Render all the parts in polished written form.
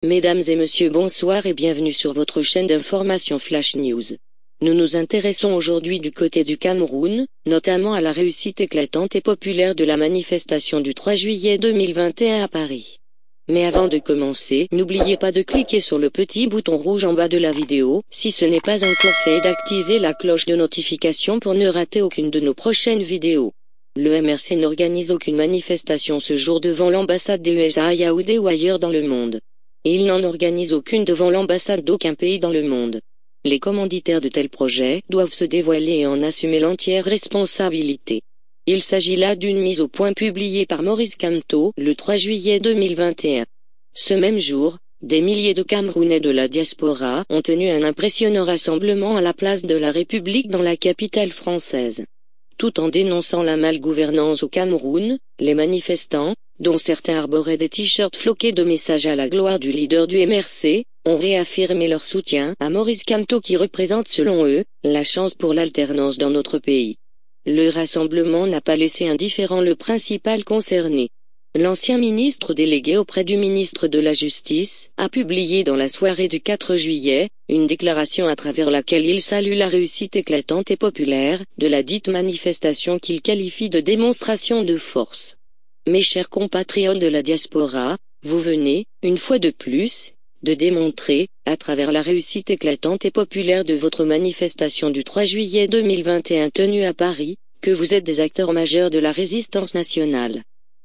Mesdames et messieurs, bonsoir et bienvenue sur votre chaîne d'information Flash News. Nous nous intéressons aujourd'hui du côté du Cameroun, notamment à la réussite éclatante et populaire de la manifestation du 3 juillet 2021 à Paris. Mais avant de commencer, n'oubliez pas de cliquer sur le petit bouton rouge en bas de la vidéo, si ce n'est pas encore fait, et d'activer la cloche de notification pour ne rater aucune de nos prochaines vidéos. Le MRC n'organise aucune manifestation ce jour devant l'ambassade des USA à Yaoundé ou ailleurs dans le monde. Et il n'en organise aucune devant l'ambassade d'aucun pays dans le monde. Les commanditaires de tels projets doivent se dévoiler et en assumer l'entière responsabilité. Il s'agit là d'une mise au point publiée par Maurice Kamto le 3 juillet 2021. Ce même jour, des milliers de Camerounais de la diaspora ont tenu un impressionnant rassemblement à la place de la République dans la capitale française. Tout en dénonçant la malgouvernance au Cameroun, les manifestants, dont certains arboraient des t-shirts floqués de messages à la gloire du leader du MRC, ont réaffirmé leur soutien à Maurice Kamto qui représente selon eux, la chance pour l'alternance dans notre pays. Le rassemblement n'a pas laissé indifférent le principal concerné. L'ancien ministre délégué auprès du ministre de la Justice a publié dans la soirée du 4 juillet, une déclaration à travers laquelle il salue la réussite éclatante et populaire de la dite manifestation qu'il qualifie de démonstration de force. Mes chers compatriotes de la diaspora, vous venez, une fois de plus, de démontrer, à travers la réussite éclatante et populaire de votre manifestation du 3 juillet 2021 tenue à Paris, que vous êtes des acteurs majeurs de la résistance nationale.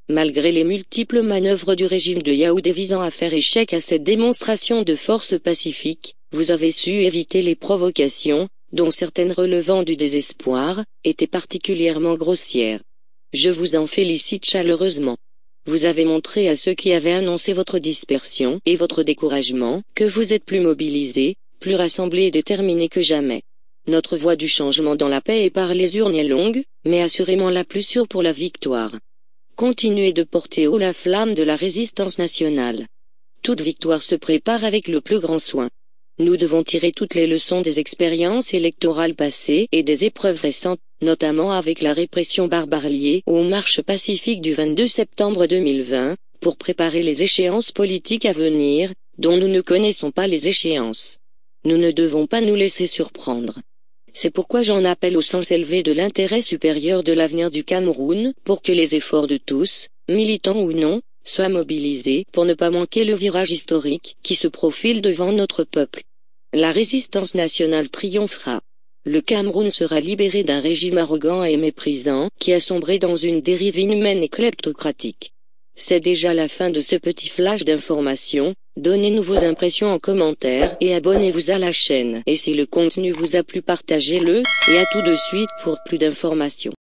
Malgré les multiples manœuvres du régime de Yaoundé visant à faire échec à cette démonstration de force pacifique, vous avez su éviter les provocations, dont certaines relevant du désespoir, étaient particulièrement grossières. Je vous en félicite chaleureusement. Vous avez montré à ceux qui avaient annoncé votre dispersion et votre découragement, que vous êtes plus mobilisés, plus rassemblés et déterminés que jamais. Notre voie du changement dans la paix et par les urnes est longue, mais assurément la plus sûre pour la victoire. Continuez de porter haut la flamme de la résistance nationale. Toute victoire se prépare avec le plus grand soin. Nous devons tirer toutes les leçons des expériences électorales passées et des épreuves récentes, notamment avec la répression barbare liée aux marches pacifiques du 22 septembre 2020, pour préparer les échéances politiques à venir, dont nous ne connaissons pas les échéances. Nous ne devons pas nous laisser surprendre. C'est pourquoi j'en appelle au sens élevé de l'intérêt supérieur de l'avenir du Cameroun, pour que les efforts de tous, militants ou non, soient mobilisés pour ne pas manquer le virage historique qui se profile devant notre peuple. La résistance nationale triomphera. Le Cameroun sera libéré d'un régime arrogant et méprisant qui a sombré dans une dérive inhumaine et kleptocratique. C'est déjà la fin de ce petit flash d'information. Donnez-nous vos impressions en commentaire et abonnez-vous à la chaîne. Et si le contenu vous a plu, partagez-le, et à tout de suite pour plus d'informations.